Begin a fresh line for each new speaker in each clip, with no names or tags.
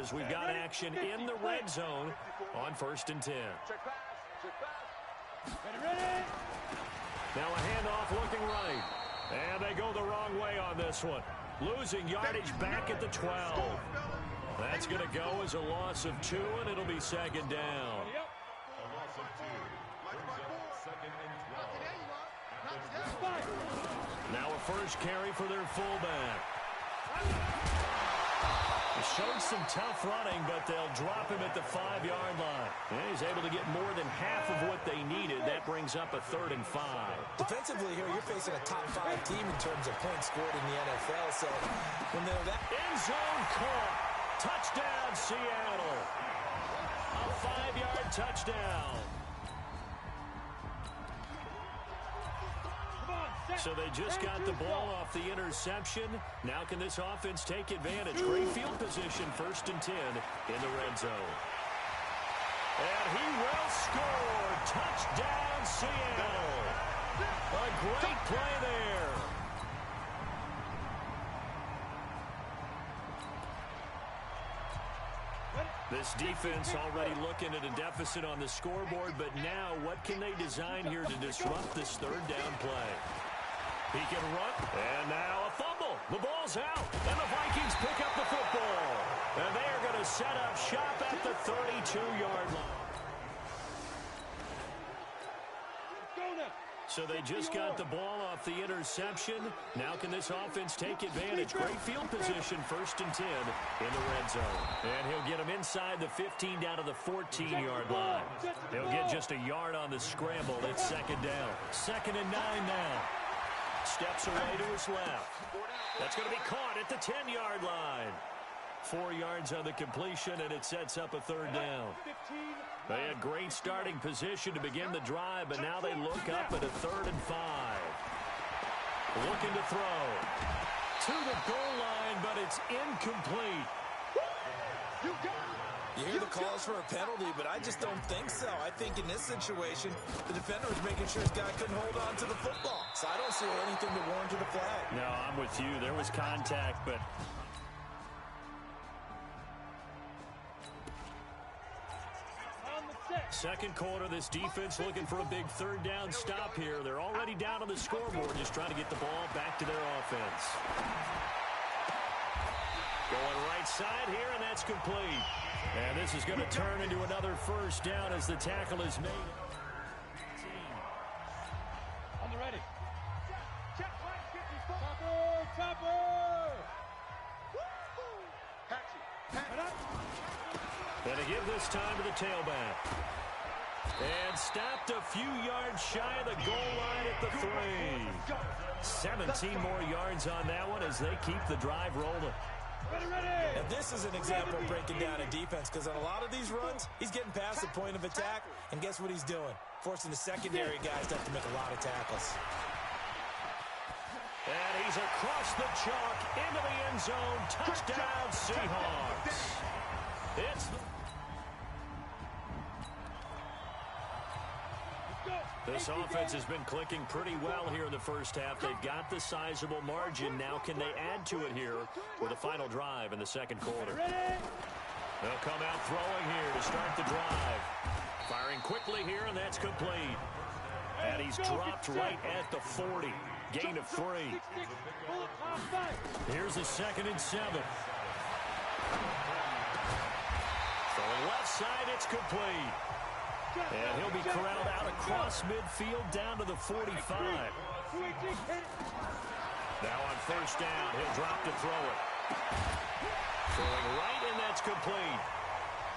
as we've got action in the red zone on 1st and 10. Now a handoff looking right. And they go the wrong way on this one. Losing yardage back at the 12. That's going to go as a loss of 2, and it'll be 2nd down. Now a first carry for their fullback. He showed some tough running, but they'll drop him at the 5-yard line. And he's able to get more than half of what they needed. That brings up a 3rd and 5.
Defensively here, you're facing a top 5 team in terms of points scored in the NFL. So when they're that
end zone caught. Touchdown, Seattle. A 5-yard touchdown. So they just got the ball off the interception. Now can this offense take advantage? Great field position, 1st and 10 in the red zone. And he will score. Touchdown, Seattle. A great play there. This defense already looking at a deficit on the scoreboard, but now what can they design here to disrupt this 3rd down play? He can run, and now a fumble. The ball's out, and the Vikings pick up the football. And they are going to set up shop at the 32-yard line. So they just got the ball off the interception. Now can this offense take advantage? Great field position, 1st and 10 in the red zone. And he'll get them inside the 15 down to the 14-yard line. They'll get just a yard on the scramble. It's 2nd down. 2nd and 9 now. Steps away to his left. That's going to be caught at the 10-yard line. 4 yards on the completion, and it sets up a 3rd down. They had great starting position to begin the drive, but now they look up at a 3rd and 5. Looking to throw. To the goal line, but it's incomplete.
You hear the calls for a penalty, but I just don't think so. I think in this situation, the defender was making sure his guy couldn't hold on to the football. So I don't see anything to warrant the flag.
No, I'm with you. There was contact, but... Second quarter, this defense looking for a big 3rd down stop here. They're already down on the scoreboard, just trying to get the ball back to their offense. Going right side here, and that's complete. And this is going to turn into another 1st down as the tackle is made.
On the ready. Chopper!
And again this time to the tailback. And stopped a few yards shy of the goal line at the 3. 17 more yards on that one as they keep the drive rolling.
And this is an example of breaking down a defense, because on a lot of these runs, he's getting past the point of attack, and guess what he's doing? Forcing the secondary guys to have to make a lot of tackles.
And he's across the chalk into the end zone. Touchdown, Seahawks. This offense has been clicking pretty well here in the first half. They've got the sizable margin. Now can they add to it here with a final drive in the second quarter? They'll come out throwing here to start the drive. Firing quickly here, and that's complete. And he's dropped right at the 40. Gain of 3. Here's a 2nd and 7. From the left side, it's complete. And he'll be corralled out across midfield down to the 45. Now on 1st down, he'll drop to throw it. Throwing right, and that's complete.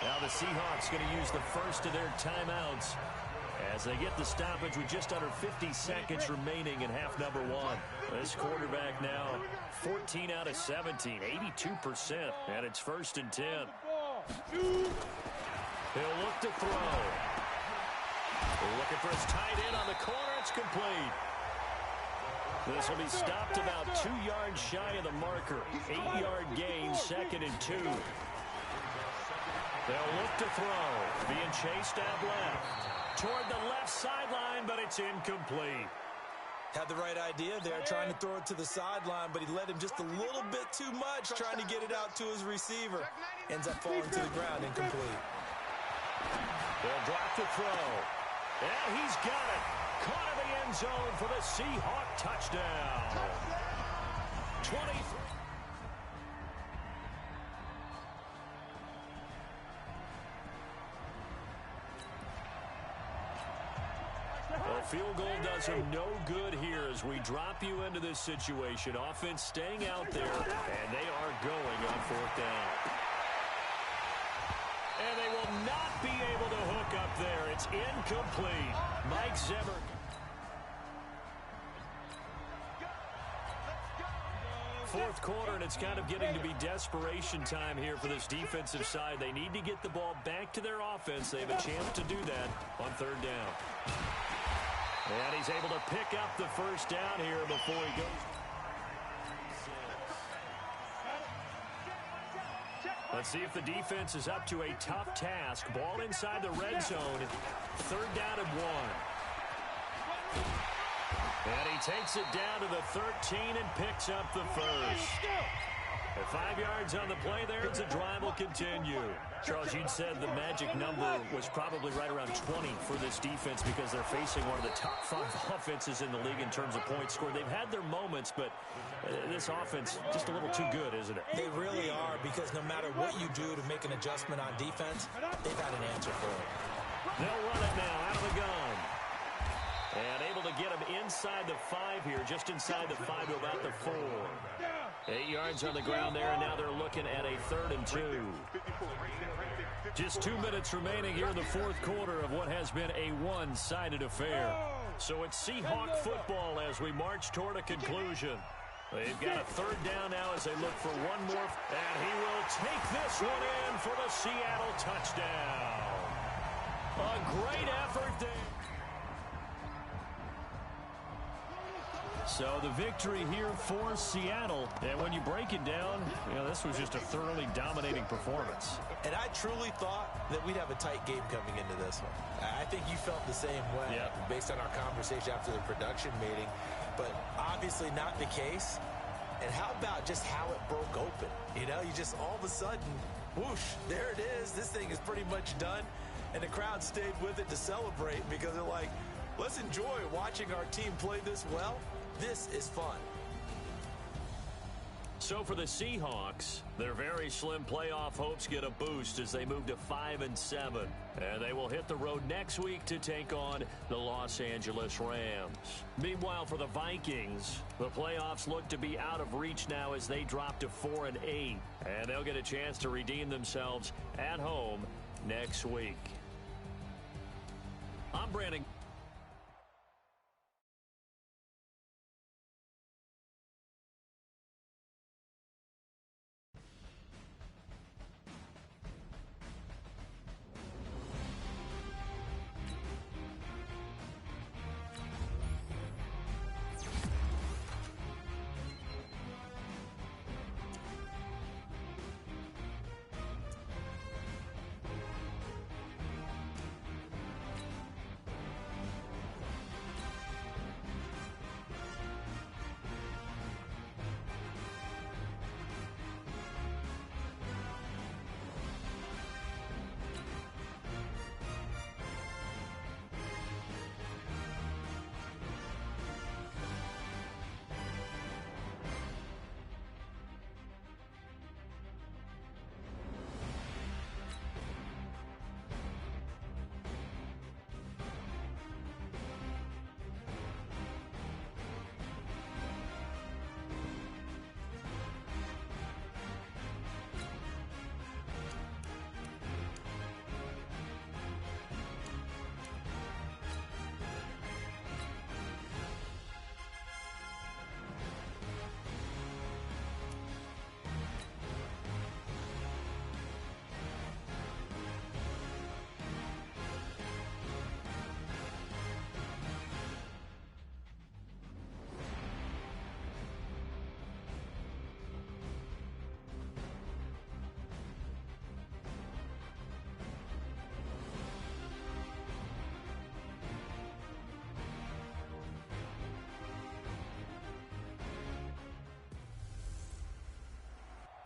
Now the Seahawks going to use the first of their timeouts as they get the stoppage with just under 50 seconds remaining in half number 1. This quarterback now 14 out of 17, 82%, and it's 1st and 10. He'll look to throw. Looking for his tight end on the corner. It's complete. This will be stopped about 2 yards shy of the marker. 8-yard gain, 2nd and 2. They'll look to throw. Being chased out left. Toward the left sideline, but it's incomplete.
Had the right idea there, trying to throw it to the sideline, but he led him just a little bit too much, trying to get it out to his receiver. Ends up falling to the ground, incomplete.
They'll drop the throw. And he's got it. Caught in the end zone for the Seahawk touchdown. 23. Well, field goal does him no good here as we drop you into this situation. Offense staying out there, and they are going on fourth down. And they will not be able to hook up there. It's incomplete. Mike Zimmer. Fourth quarter, and it's kind of getting to be desperation time here for this defensive side. They need to get the ball back to their offense. They have a chance to do that on third down. And he's able to pick up the first down here before he goes. Let's see if the defense is up to a tough task. Ball inside the red zone. Third down and 1. And he takes it down to the 13 and picks up the first. At 5 yards on the play there, the drive will continue. Charles, you'd said the magic number was probably right around 20 for this defense because they're facing one of the top 5 offenses in the league in terms of points scored. They've had their moments, but this offense just a little too good, isn't it?
They really are, because no matter what you do to make an adjustment on defense, they've had an answer for it.
They'll run it now out of the gun. And able to get him inside the 5 here, just inside the 5 to about the 4. 8 yards on the ground there, and now they're looking at a 3rd and 2. Just 2 minutes remaining here in the fourth quarter of what has been a one-sided affair. So it's Seahawk football as we march toward a conclusion. They've got a third down now as they look for one more. And he will take this one in for the Seattle touchdown. A great effort there. So the victory here for Seattle. And when you break it down, this was just a thoroughly dominating performance.
And I truly thought that we'd have a tight game coming into this one. I think you felt the same way based on our conversation after the production meeting. But obviously not the case. And how about just how it broke open? You just all of a sudden, whoosh, there it is. This thing is pretty much done. And the crowd stayed with it to celebrate because they're like, let's enjoy watching our team play this well. This is fun.
So for the Seahawks, their very slim playoff hopes get a boost as they move to 5-7. And they will hit the road next week to take on the Los Angeles Rams. Meanwhile, for the Vikings, the playoffs look to be out of reach now as they drop to 4-8. And they'll get a chance to redeem themselves at home next week. I'm Brandon.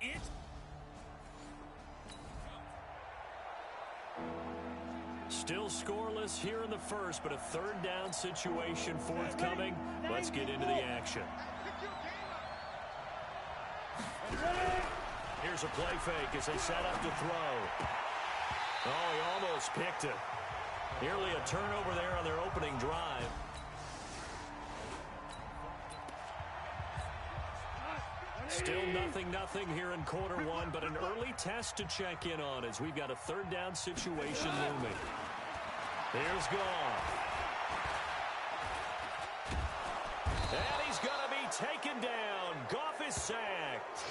it.
Still scoreless here in the first, but a third down situation forthcoming. Let's get into the action. Here's a play fake as they set up to throw. Oh, he almost picked it. Nearly a turnover there on their opening drive. Still 0-0 here in quarter one, but an early test to check in on as we've got a third down situation looming. Here's Goff. And he's going to be taken down. Goff is sacked.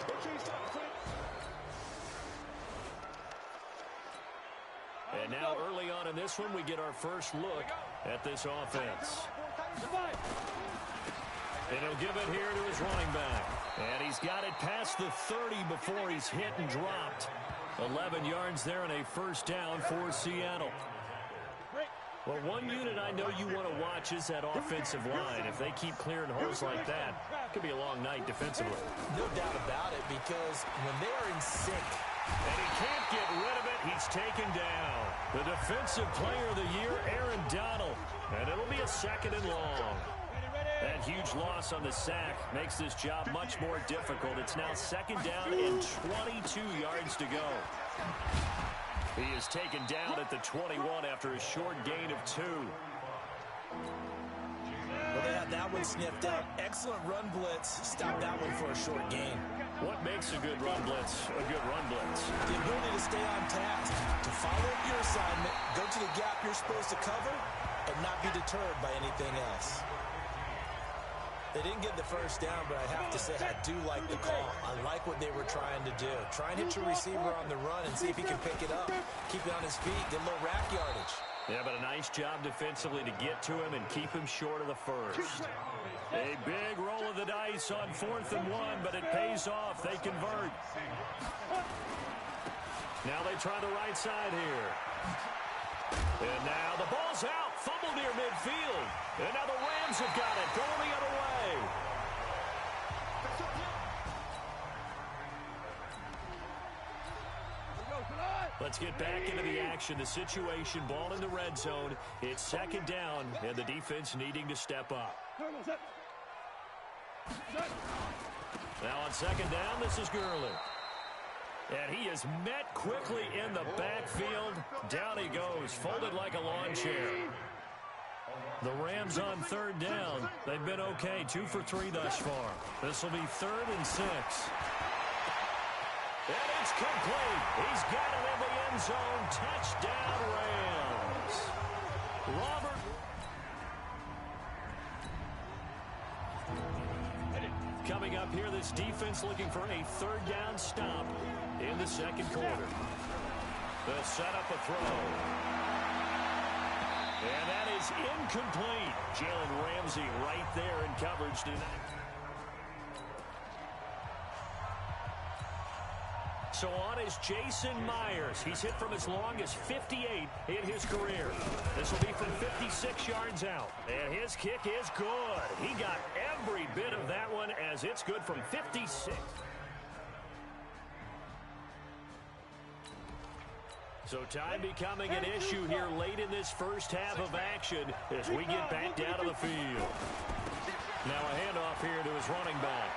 And now early on in this one, we get our first look at this offense. And he'll give it here to his running back. And he's got it past the 30 before he's hit and dropped. 11 yards there and a first down for Seattle. Well, one unit I know you want to watch is that offensive line. If they keep clearing holes like that, it could be a long night defensively.
No doubt about it, because when they are in sync,
and he can't get rid of it, he's taken down. The defensive player of the year, Aaron Donald. And it'll be a second and long. That huge loss on the sack makes this job much more difficult. It's now second down and 22 yards to go. He is taken down at the 21 after a short gain of 2.
Well, they had that one sniffed out. Excellent run blitz. Stop that one for a short gain.
What makes a good run blitz a good run blitz?
The ability to stay on task, to follow up your assignment, go to the gap you're supposed to cover, and not be deterred by anything else. They didn't get the first down, but I have to say I do like the call. I like what they were trying to do. Try and hit your receiver on the run and see if he can pick it up. Keep it on his feet, get a little rack yardage.
Yeah, but a nice job defensively to get to him and keep him short of the first. A big roll of the dice on 4th and 1, but it pays off. They convert. Now they try the right side here. And now the ball's out. Fumble near midfield. And now the Rams have got it. Going the other way. Let's get back into the action. The situation, ball in the red zone. It's second down, and the defense needing to step up. Now on second down, this is Gurley. And he is met quickly in the backfield. Down he goes, folded like a lawn chair. The Rams on third down. They've been okay, 2 for 3 thus far. This will be 3rd and 6. And it's complete. He's got it in the end zone. Touchdown, Rams. Robert. Coming up here, this defense looking for a third down stop in the second quarter. They'll set up a throw. And that is incomplete. Jalen Ramsey right there in coverage tonight. So on is Jason Myers. He's hit from as long as 58 in his career. This will be from 56 yards out. And his kick is good. He got every bit of that one as it's good from 56. So time becoming an issue here late in this first half of action as we get back down to the field. Now a handoff here to his running back.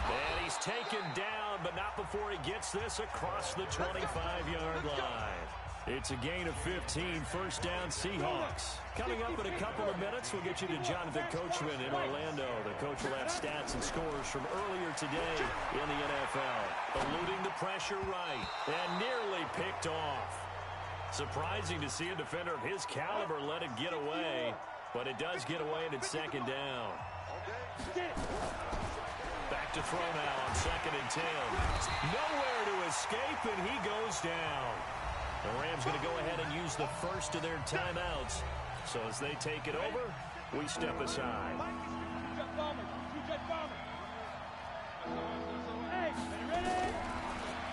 And he's taken down, but not before he gets this across the 25-yard line. It's a gain of 15, first down Seahawks. Coming up in a couple of minutes, we'll get you to Jonathan Coachman in Orlando. The coach will have stats and scores from earlier today in the NFL. Eluding the pressure right and nearly picked off. Surprising to see a defender of his caliber let it get away, but it does get away and it's second down. Back to throw now on 2nd and 10. Nowhere to escape, and he goes down. The Rams going to go ahead and use the first of their timeouts. So as they take it over, we step aside.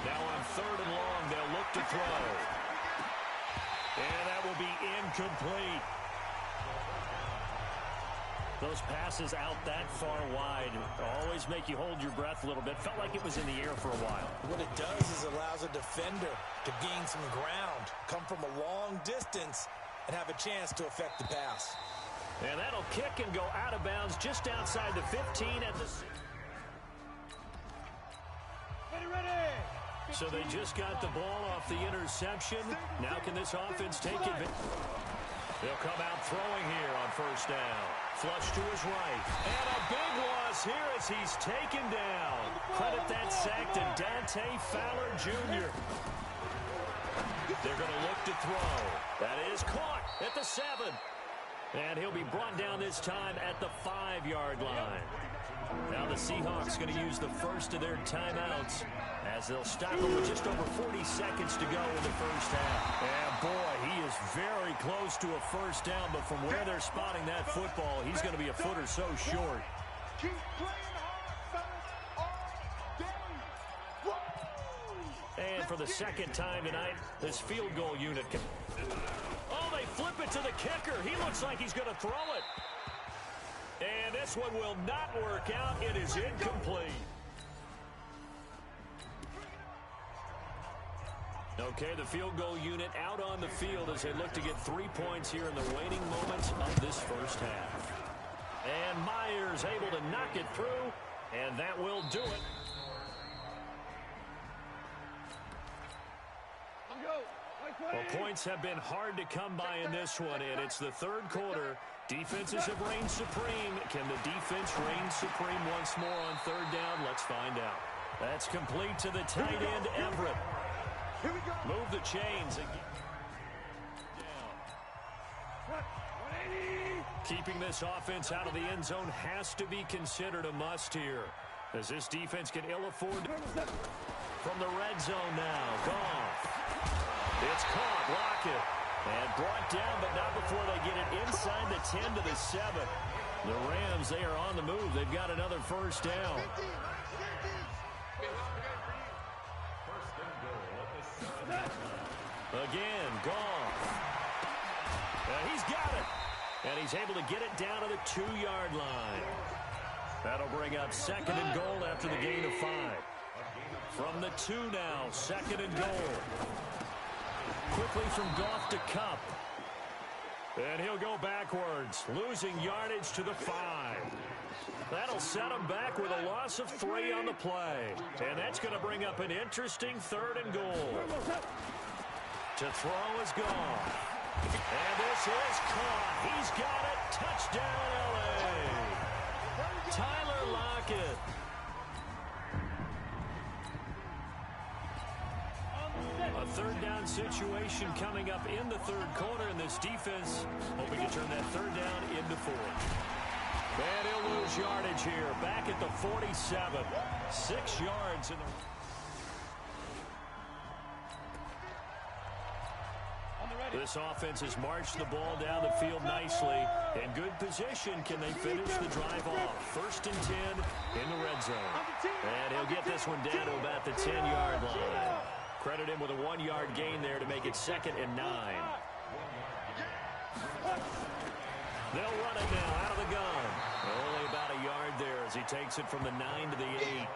Now on 3rd and long, they'll look to throw. And that will be incomplete. Those passes out that far wide always make you hold your breath a little bit. Felt like it was in the air for a while.
What it does is allows a defender to gain some ground, come from a long distance, and have a chance to affect the pass.
And that'll kick and go out of bounds just outside the 15 at the...
Ready.
So they just got the ball off the interception. Now can this offense take it? They'll come out throwing here on first down. Flush to his right. And a big loss here as he's taken down. Credit that sack to Dante Fowler Jr. They're going to look to throw. That is caught at the 7. And he'll be brought down this time at the 5-yard line. Now the Seahawks going to use the first of their timeouts as they'll stop him with just over 40 seconds to go in the first half. And boy, he is very close to a first down, but from where they're spotting that football, he's going to be a foot or so short.
Keep playing hard, fellas, all day.
And for the second time tonight, this field goal unit can... Oh, they flip it to the kicker. He looks like he's going to throw it. And this one will not work out. It is incomplete. Okay, the field goal unit out on the field as they look to get 3 points here in the waning moments of this first half. And Myers able to knock it through, and that will do it. Well, points have been hard to come by in this one, and it's the third quarter. Defenses have reigned supreme. Can the defense reign supreme once more on third down? Let's find out. That's complete to the tight end, Everett. Move the chains. Keeping this offense out of the end zone has to be considered a must here, as this defense can ill afford. From the red zone now, Goff. It's caught, Lockett, and brought down, but not before they get it inside the 10 to the 7. The Rams, they are on the move. They've got another first down. Again, Goff. He's got it. And he's able to get it down to the 2-yard line. That'll bring up second and goal after the gain of 5. From the 2 now, second and goal. Quickly from Goff to Kupp. And he'll go backwards, losing yardage to the 5. That'll set him back with a loss of 3 on the play. And that's going to bring up an interesting third and goal. To throw is Goff. And this is caught. He's got it. Touchdown, L.A. Tyler Lockett. A third down situation coming up in the third quarter, and this defense hoping to turn that third down into 4. And he'll lose yardage here. Back at the 47. 6 yards in the... This offense has marched the ball down the field nicely. In good position, can they finish the drive off? First and 10 in the red zone. And he'll get this one down to about the 10-yard line. Credit him with a 1-yard gain there to make it second and 9. They'll run it now out of the gun. Only about a yard there as he takes it from the 9 to the 8.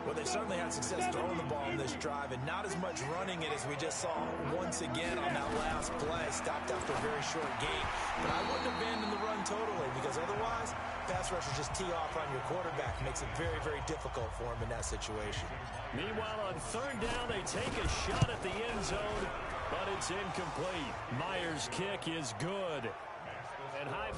Well, they certainly had success throwing the ball in this drive, and not as much running it as we just saw once again on that last play. Stopped after a very short gain. But I wouldn't abandon the run totally, because otherwise, pass rushers just tee off on your quarterback. Makes it very, very difficult for him in that situation.
Meanwhile, on third down, they take a shot at the end zone, but it's incomplete. Myers' kick is good. And high...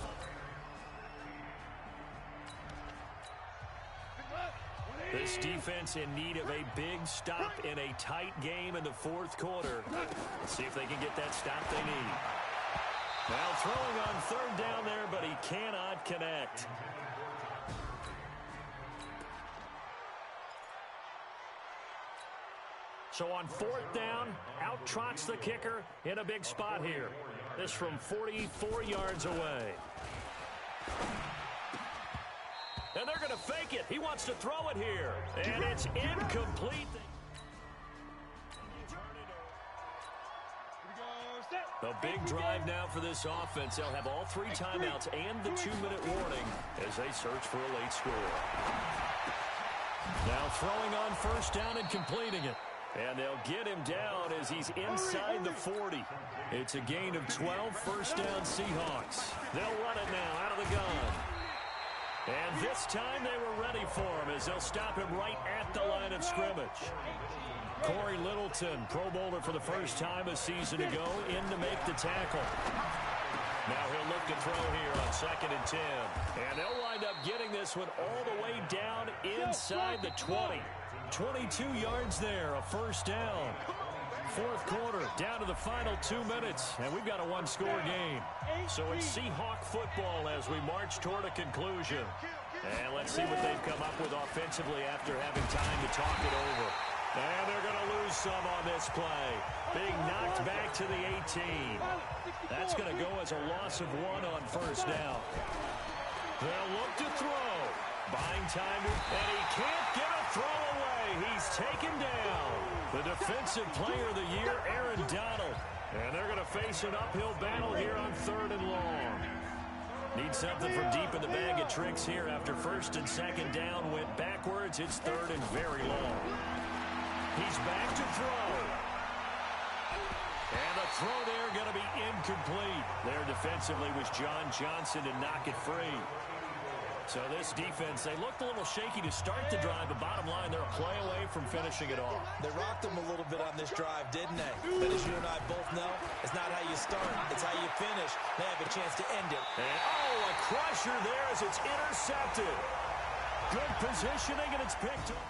This defense in need of a big stop in a tight game in the fourth quarter. Let's see if they can get that stop they need. Now throwing on third down there, but he cannot connect. So on fourth down, out trots the kicker in a big spot here. This from 44 yards away. And they're going to fake it. He wants to throw it here. And it's incomplete. A big drive now for this offense. They'll have all 3 timeouts and the 2-minute warning as they search for a late score. Now throwing on first down and completing it. And they'll get him down as he's inside the 40. It's a gain of 12, first down Seahawks. They'll run it now out of the gun. And this time they were ready for him as they'll stop him right at the line of scrimmage. Corey Littleton, Pro Bowler for the first time a season ago, in to make the tackle. Now he'll look to throw here on 2nd and 10. And they'll wind up getting this one all the way down inside the 20. 22 yards there, a first down. 4th quarter, down to the final 2 minutes, and we've got a 1-score game. So it's Seahawk football as we march toward a conclusion. And let's see what they've come up with offensively after having time to talk it over. And they're going to lose some on this play. Being knocked back to the 18. That's going to go as a loss of 1 on first down. They'll look to throw. Buying time, and he can't get a throw away. He's taken down. The defensive player of the year, Aaron Donald. And they're going to face an uphill battle here on 3rd and long. Need something from deep in the bag of tricks here after 1st and 2nd down went backwards. It's 3rd and very long. He's back to throw. And the throw there going to be incomplete. There defensively was John Johnson to knock it free. So this defense, they looked a little shaky to start the drive, but bottom line, they're a play away from finishing it off.
They rocked them a little bit on this drive, didn't they? But as you and I both know, it's not how you start, it's how you finish. They have a chance to end it.
And, oh, a crusher there as it's intercepted. Good positioning, and it's picked up.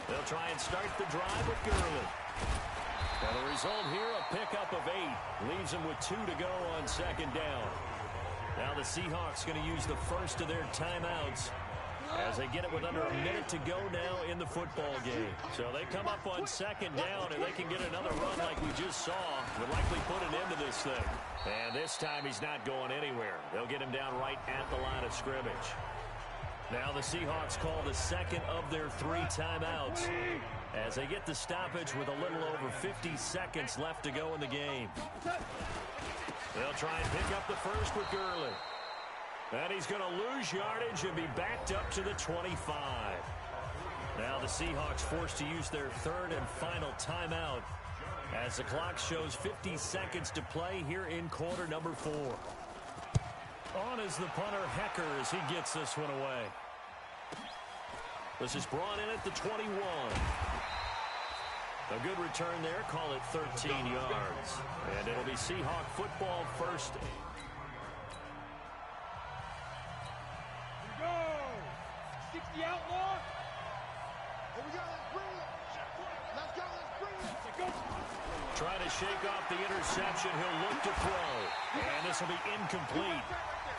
They'll try and start the drive with Gurley. And the result here, a pickup of 8. Leaves them with 2 to go on 2nd down. Now the Seahawks going to use the first of their timeouts as they get it with under a minute to go now in the football game. So they come up on 2nd down, and they can get another run like we just saw. Would likely put an end to this thing. And this time he's not going anywhere. They'll get him down right at the line of scrimmage. Now the Seahawks call the second of their 3 timeouts as they get the stoppage with a little over 50 seconds left to go in the game. They'll try and pick up the first with Gurley. And he's going to lose yardage and be backed up to the 25. Now the Seahawks forced to use their 3rd and final timeout as the clock shows 50 seconds to play here in quarter number 4. On is the punter, Hecker, as he gets this one away. This is brought in at the 21. A good return there. Call it 13 yards. And it'll be Seahawk football first.
Go! 60 outlaw. Here we go. Let's bring it. Let's go. Let's bring it. Let's go.
Trying to shake off the interception. He'll look to throw. And this will be incomplete.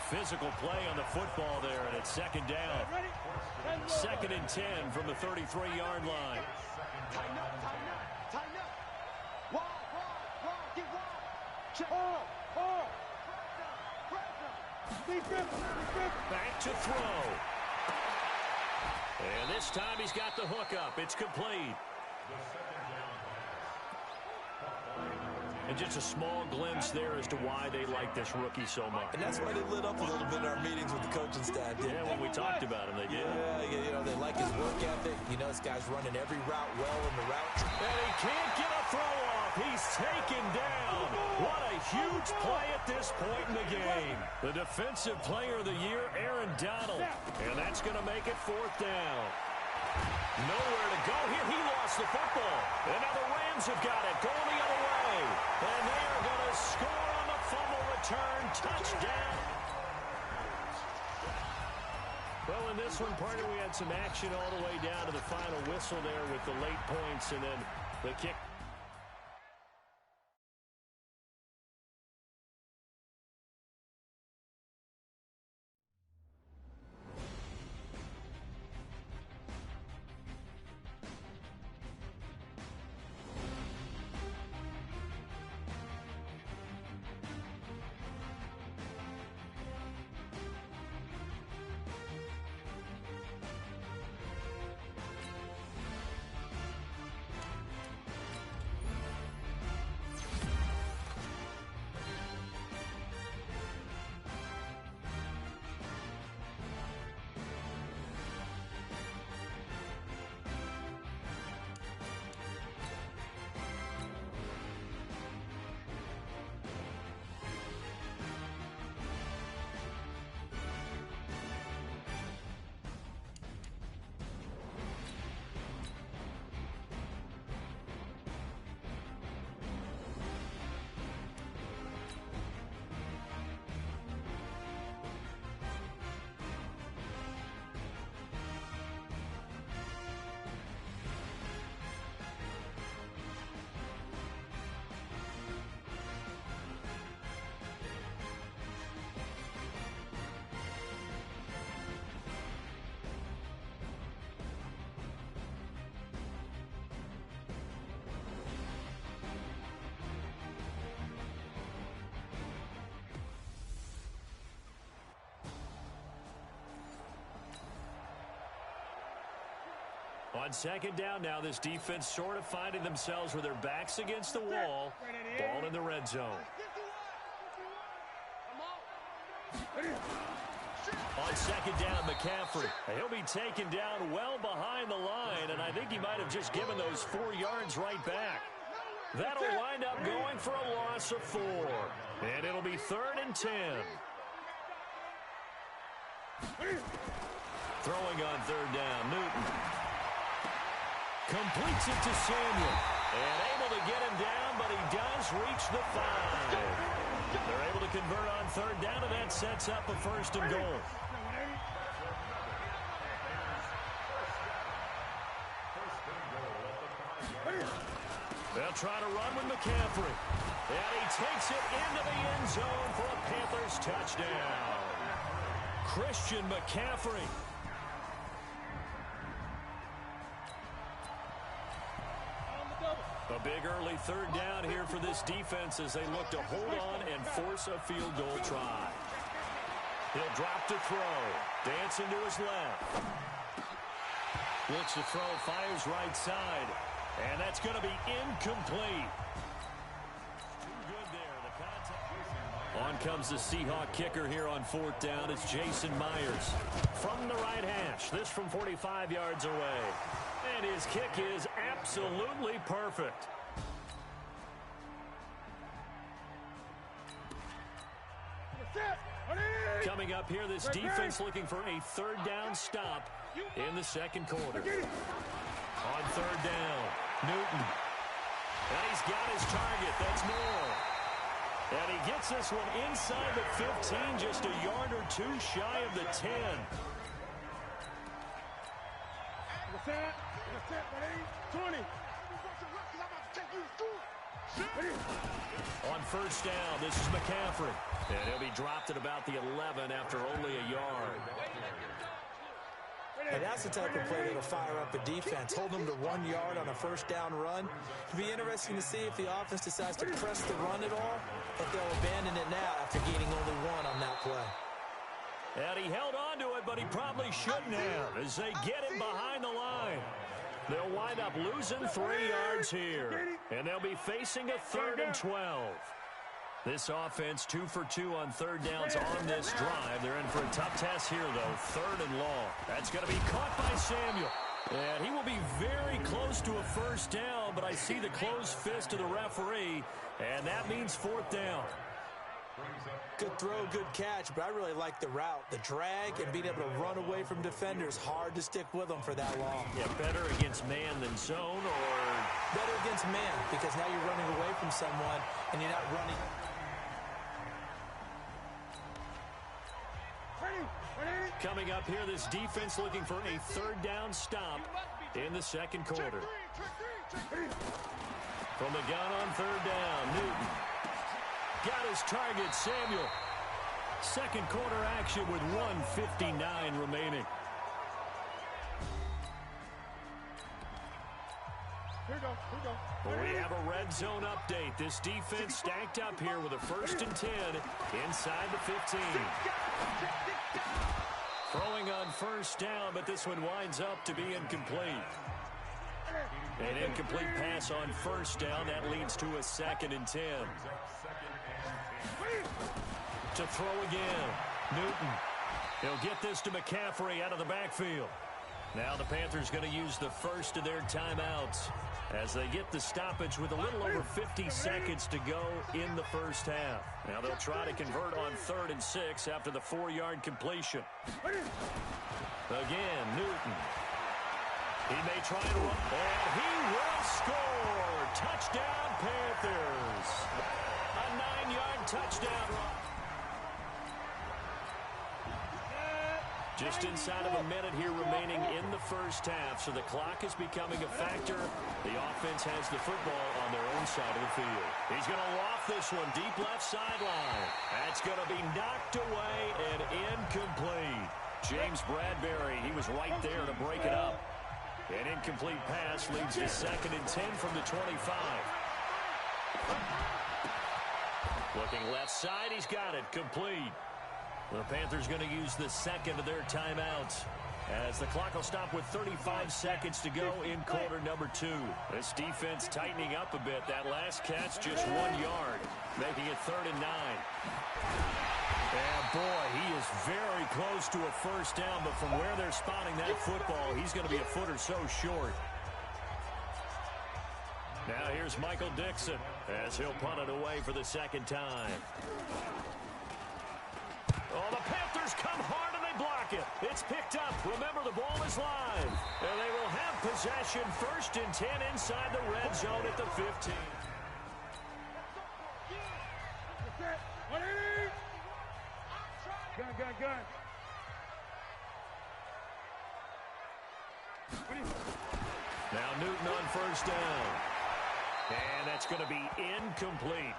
Physical play on the football there, and it's 2nd down. 2nd and 10 from the 33-yard line.
Tighten up, tighten up, tighten up. Wall, get wall. Check.
Back to throw. And this time he's got the hook up. It's complete. And just a small glimpse there as to why they like this rookie so much.
And that's why they lit up a little bit in our meetings with the coaching staff.
Yeah, when we talked about him, they did.
Yeah, you know, they like his work ethic. You know, this guy's running every route well in the route.
And he can't get a throw off. He's taken down. What a huge play at this point in the game. The defensive player of the year, Aaron Donald. And that's going to make it 4th down. Nowhere to go here. He lost the football. And now the Rams have got it. Going the other way. And they are going to score on the fumble return. Touchdown. Well, in this one, partner, we had some action all the way down to the final whistle there with the late points and then the kick. On second down now, this defense sort of finding themselves with their backs against the wall. Ball in the red zone. On second down, McCaffrey. He'll be taken down well behind the line, and I think he might have just given those 4 yards right back. That'll wind up going for a loss of 4. And it'll be 3rd and 10. Throwing on 3rd down, Newton. Completes it to Samuel. And able to get him down, but he does reach the 5. They're able to convert on 3rd down, and that sets up a 1st and goal. They'll try to run with McCaffrey. And he takes it into the end zone for a Panthers touchdown. Christian McCaffrey. A big early 3rd down here for this defense as they look to hold on and force a field goal try. He'll drop to throw. Dancing to his left. Looks to throw, fires right side. And that's going to be incomplete. Good there. On comes the Seahawk kicker here on 4th down. It's Jason Myers from the right hash. This from 45 yards away. And his kick is absolutely perfect. Coming up here, this defense looking for a 3rd down stop in the 2nd quarter. On 3rd down, Newton. And he's got his target. That's Moore. And he gets this one inside the 15, just a yard or 2 shy of the 10. On 1st down, this is McCaffrey. And he'll be dropped at about the 11 after only a yard.
And that's the type of play that'll fire up a defense. Hold them to 1 yard on a 1st down run. It'll be interesting to see if the offense decides to press the run at all, but they'll abandon it now after gaining only 1 on that play.
And he held on to it, but he probably shouldn't have as they get him behind the line. They'll wind up losing 3 yards here, and they'll be facing a 3rd and 12. This offense 2 for 2 on 3rd downs on this drive. They're in for a tough test here, though. 3rd and long. That's going to be caught by Samuel. And he will be very close to a 1st down, but I see the closed fist of the referee, and that means 4th down.
Good throw, good catch, but I really like the route. The drag and being able to run away from defenders. Hard to stick with them for that long.
Yeah, better against man than zone, or
better against man, because now you're running away from someone and you're not running.
Coming up here, this defense looking for a 3rd down stop in the 2nd quarter. From the gun on 3rd down, Newton. Got his target, Samuel. 2nd quarter action with 1:59 remaining. We have a red zone update. This defense stacked up here with a 1st and 10 inside the 15. Throwing on 1st down, but this one winds up to be incomplete. An incomplete pass on 1st down. That leads to a 2nd and 10. To throw again, Newton. He'll get this to McCaffrey out of the backfield. Now the Panthers going to use the first of their timeouts as they get the stoppage with a little over 50 seconds to go in the 1st half. Now they'll try to convert on 3rd and 6 after the 4-yard completion. Again, Newton. He may try to run, and he will score. Touchdown, Panthers. A 9-yard touchdown run. Just inside of a minute here remaining in the 1st half, so the clock is becoming a factor. The offense has the football on their own side of the field. He's going to loft this one deep left sideline. That's going to be knocked away and incomplete. James Bradbury, he was right there to break it up. An incomplete pass leads to 2nd and 10 from the 25. Looking left side, he's got it complete. The Panthers going to use the second of their timeouts, as the clock will stop with 35 seconds to go in quarter number 2. This defense tightening up a bit. That last catch just 1 yard, making it 3rd and 9. And boy, he is very close to a first down, but from where they're spotting that football, he's going to be a foot or so short. Now here's Michael Dixon as he'll punt it away for the second time. Oh, the Panthers come hard and they block it. It's picked up. Remember, the ball is live. And they will have possession, 1st and 10 inside the red zone at the 15.
Gun.
Now Newton on first down. And that's going to be incomplete.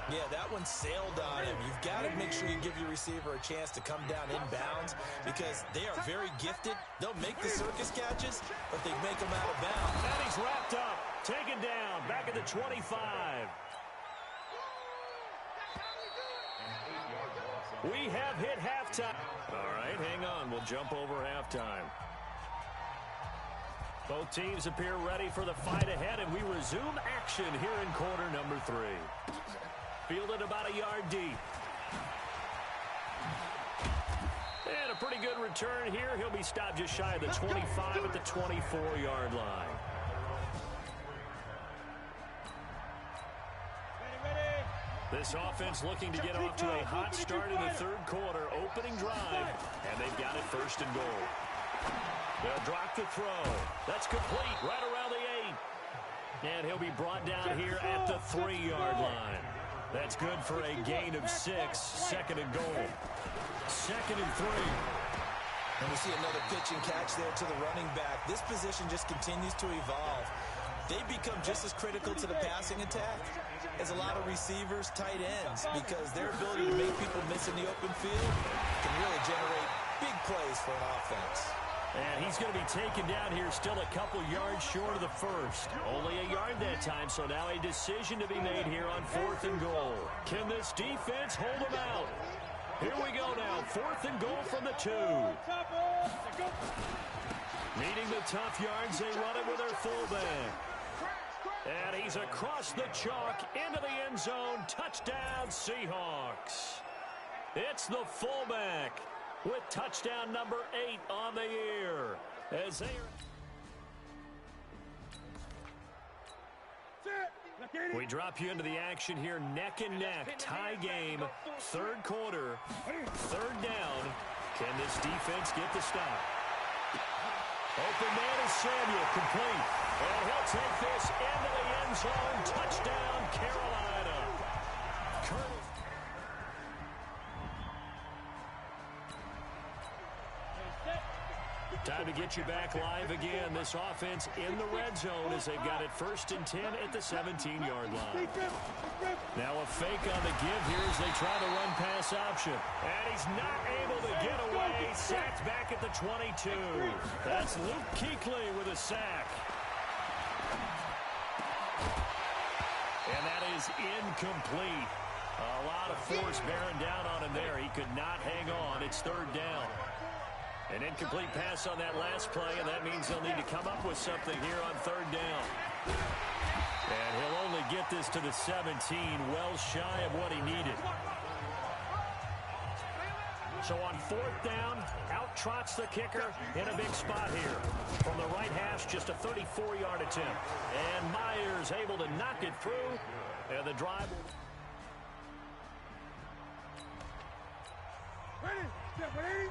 Yeah, that one sailed on him. You've got to make sure you give your receiver a chance to come down inbounds because they are very gifted. They'll make the circus catches, but they make them out of bounds.
And he's wrapped up, taken down, back at the 25. We have hit halftime. All right, hang on. We'll jump over halftime. Both teams appear ready for the fight ahead, and we resume action here in quarter number 3. Fielded about a yard deep. And a pretty good return here. He'll be stopped just shy of the 25 at the 24-yard line. This offense looking to get off to a hot start in the 3rd quarter, opening drive, and they've got it 1st and goal. They'll drop the throw. That's complete right around the 8. And he'll be brought down here at the 3-yard line. That's good for a gain of 6, 2nd and goal. 2nd and 3.
And we see another pitch and catch there to the running back. This position just continues to evolve. They become just as critical to the passing attack as a lot of receivers, tight ends, because their ability to make people miss in the open field can really generate big plays for an offense.
And he's going to be taken down here still a couple yards short of the first. Only a yard that time, so now a decision to be made here on 4th and goal. Can this defense hold them out? Here we go now, 4th and goal from the 2. Needing the tough yards, they run it with their fullback. And he's across the chalk into the end zone. Touchdown, Seahawks. It's the fullback with touchdown number 8 on the year. As they we drop you into the action here, neck and neck, tie game, 3rd quarter, 3rd down. Can this defense get the stop? Open man is Samuel, complete. And he'll take this into the end zone. Touchdown, Carolina. Curtis. Time to get you back live again. This offense in the red zone as they've got it 1st and 10 at the 17-yard line. Now a fake on the give here as they try the run-pass option. And he's not able to get away. Sacked back at the 22. That's Luke Kuechly with a sack. And that is incomplete. A lot of force bearing down on him there. He could not hang on. It's 3rd down. An incomplete pass on that last play, and that means they'll need to come up with something here on 3rd down. And he'll only get this to the 17, well shy of what he needed. So on 4th down, out trots the kicker in a big spot here. From the right hash, just a 34-yard attempt. And Myers able to knock it through, and the drive.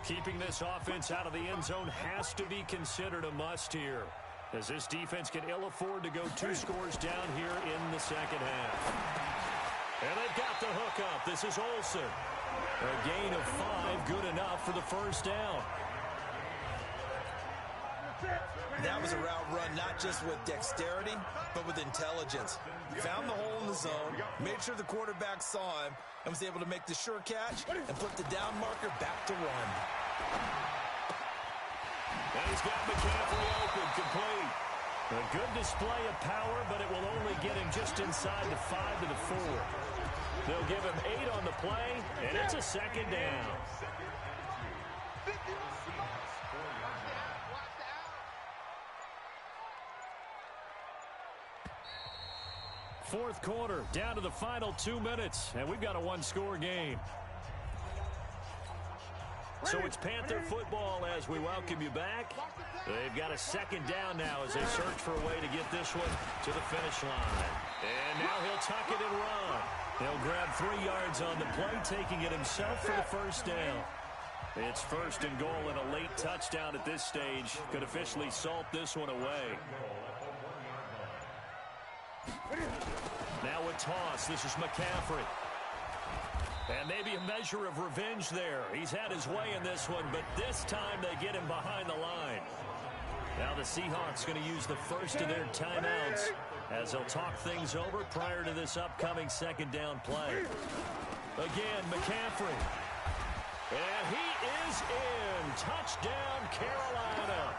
Keeping this offense out of the end zone has to be considered a must here, as this defense can ill afford to go 2 scores down here in the second half. And they've got the hook up. This is Olsen. A gain of 5, good enough for the 1st down.
That was a route run not just with dexterity, but with intelligence. Found the hole in the zone, made sure the quarterback saw him, and was able to make the sure catch and put the down marker back to 1.
And he's got McCaffrey open, complete. A good display of power, but it will only get him just inside the 5 to the 4. They'll give him 8 on the play, and it's a second down. Fourth quarter, down to the final 2 minutes, and we've got a one-score game. So it's Panther football as we welcome you back. They've got a second down now as they search for a way to get this one to the finish line. And now he'll tuck it and run. He'll grab 3 yards on the play, taking it himself for the first down. It's first and goal, and a late touchdown at this stage could officially salt this one away. Now a toss. This is McCaffrey. And maybe a measure of revenge there. He's had his way in this one, but this time they get him behind the line. Now the Seahawks going to use the first of their timeouts as they'll talk things over prior to this upcoming second down play. Again, McCaffrey. And he is in. Touchdown, Carolina.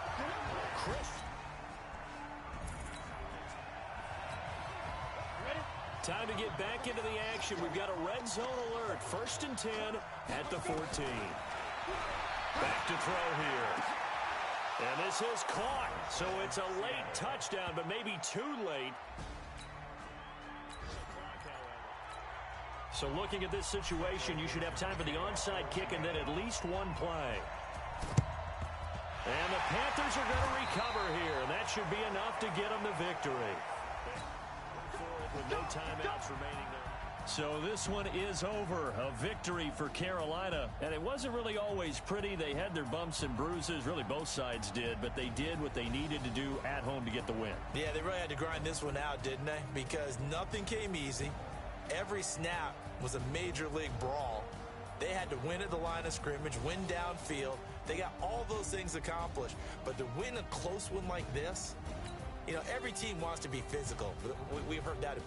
Chris. Time to get back into the action. We've got a red zone alert. First and 10 at the 14. Back to throw here. And this is caught. So it's a late touchdown, but maybe too late. So looking at this situation, you should have time for the onside kick and then at least one play. And the Panthers are going to recover here. And that should be enough to get them the victory. With no timeouts remaining there. So this one is over. A victory for Carolina. And it wasn't really always pretty. They had their bumps and bruises. Really, both sides did. But they did what they needed to do at home to get the win.
Yeah, they really had to grind this one out, didn't they? Because nothing came easy. Every snap was a major league brawl. They had to win at the line of scrimmage, win downfield. They got all those things accomplished. But to win a close one like this, you know, every team wants to be physical. We've heard that.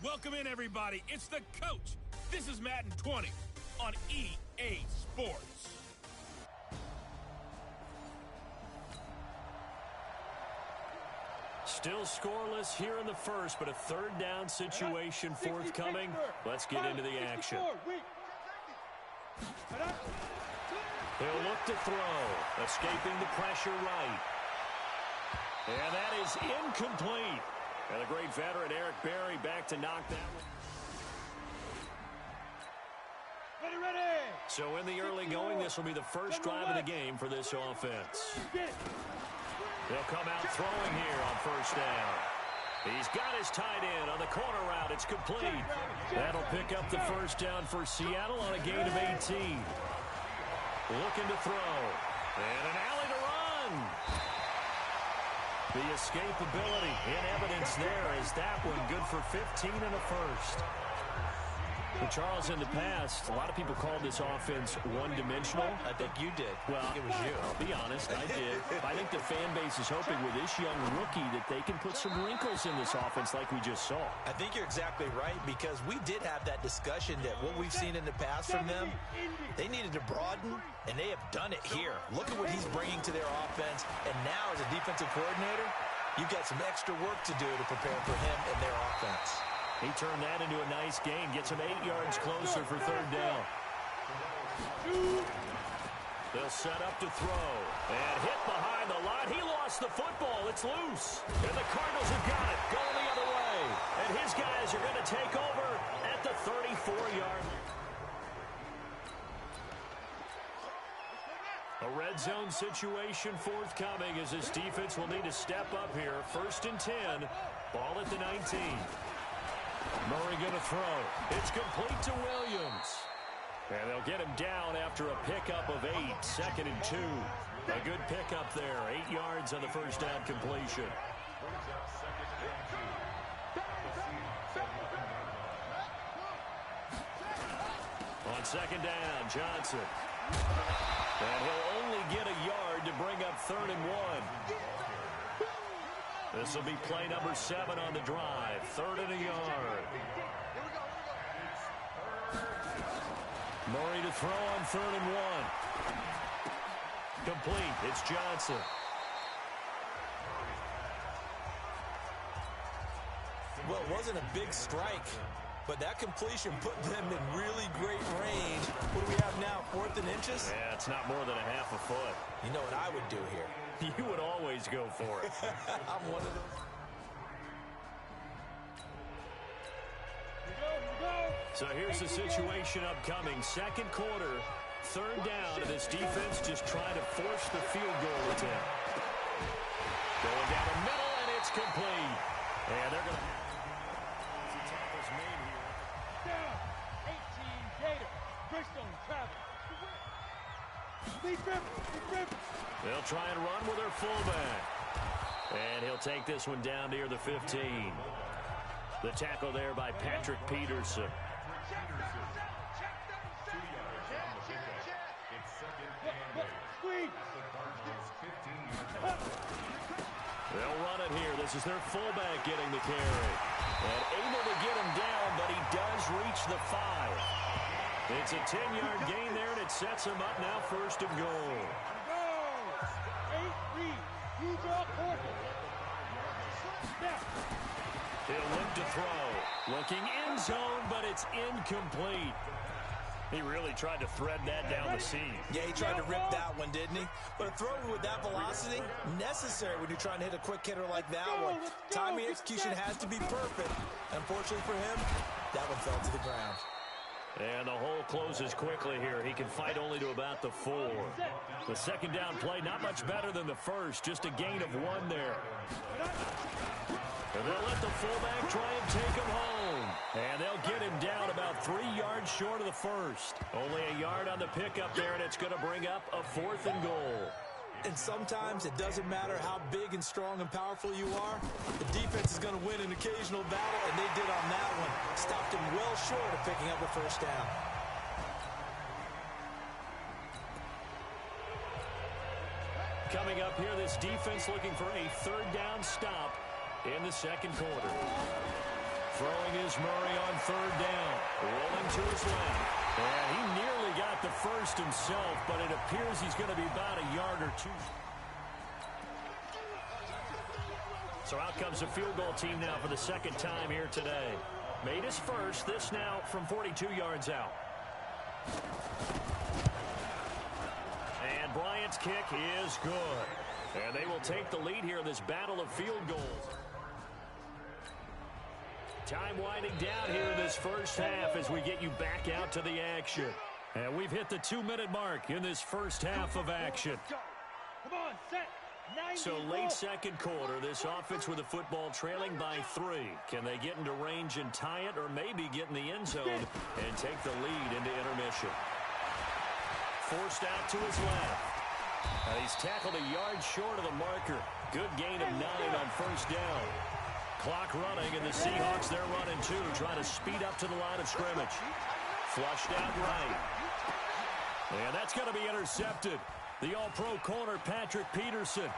Welcome in, everybody. It's the coach. This is Madden 20 on EA Sports.
Still scoreless here in the first, but a third down situation forthcoming. Let's get into the action. He'll look to throw, escaping the pressure right. And that is incomplete. And the great veteran Eric Berry back to knock that one.
Ready.
So in the early going, this will be the first drive of the game for this offense. They'll come out throwing here on first down. He's got his tight end on the corner route. It's complete. That'll pick up the first down for Seattle on a gain of 18. Looking to throw. And an alley to run. The escapability in evidence there is that one good for 15 and a first. But Charles, in the past, a lot of people called this offense one-dimensional.
I think you did.
Well,
I think it was you.
I'll be honest, I did. I think the fan base is hoping with this young rookie that they can put some wrinkles in this offense like we just saw.
I think you're exactly right, because we did have that discussion that what we've seen in the past from them, they needed to broaden, and they have done it here. Look at what he's bringing to their offense, and now as a defensive coordinator, you've got some extra work to do to prepare for him and their offense.
He turned that into a nice gain, gets him 8 yards closer for third down. They'll set up to throw. And hit behind the line. He lost the football. It's loose. And the Cardinals have got it. Going the other way. And his guys are going to take over at the 34-yard line. A red zone situation forthcoming as this defense will need to step up here. 1st and 10. Ball at the 19. Murray going to throw. It's complete to Williams. And they'll get him down after a pickup of 8. 2nd and 2. A good pickup there. 8 yards on the first down completion. On 2nd down, Johnson. And he'll only get a yard to bring up 3rd and 1. This will be play number 7 on the drive. 3rd and a yard. Murray to throw on 3rd and 1. Complete. It's Johnson.
Well, it wasn't a big strike, but that completion put them in really great range. What do we have now, 4th and inches?
Yeah, it's not more than a half a foot.
You know what I would do here?
You would always go for it.
I'm one of those.
So here's the situation upcoming. 2nd quarter, 3rd down, and this defense just trying to force the field goal attempt. Going down the middle, and it's complete. And they're going to have some tackles made here.
Down. 18 Gator. Bristol travel.
They'll try and run with their fullback. And he'll take this one down near the 15. The tackle there by Patrick Peterson. They'll run it here. This is their fullback getting the carry. And able to get him down, but he does reach the 5. It's a 10-yard gain there, and it sets him up now 1st and goal. He'll look to throw. Looking end zone, but it's incomplete. He really tried to thread that down the seam.
Yeah, he tried to rip that one, didn't he? But a throw with that velocity, necessary when you're trying to hit a quick hitter like that one. Timing execution has to be perfect. Unfortunately for him, that one fell to the ground.
And the hole closes quickly here. He can fight only to about the 4. The 2nd down play, not much better than the first. Just a gain of 1 there. And they'll let the fullback try and take him home. And they'll get him down about 3 yards short of the first. Only a yard on the pickup there, and it's going to bring up a 4th and goal.
And sometimes it doesn't matter how big and strong and powerful you are. The defense is going to win an occasional battle, and they did on that one. Stopped him well short of picking up a first down.
Coming up here, this defense looking for a 3rd down stop in the 2nd quarter. Throwing is Murray on 3rd down. Rolling to his left. And he nearly got the first himself, but it appears he's going to be about a yard or 2. So out comes the field goal team now for the second time here today. Made his first. This now from 42 yards out. And Bryant's kick is good. And they will take the lead here in this battle of field goals. Time winding down here in this first half as we get you back out to the action. And we've hit the 2-minute mark in this first half of action.
Come on, set.
So late second quarter, this offense with the football trailing by 3. Can they get into range and tie it, or maybe get in the end zone and take the lead into intermission? Forced out to his left. And he's tackled a yard short of the marker. Good gain of 9 on first down. Clock running, and the Seahawks, they're running too, trying to speed up to the line of scrimmage. Flushed out right. And that's going to be intercepted. The all-pro corner, Patrick Peterson.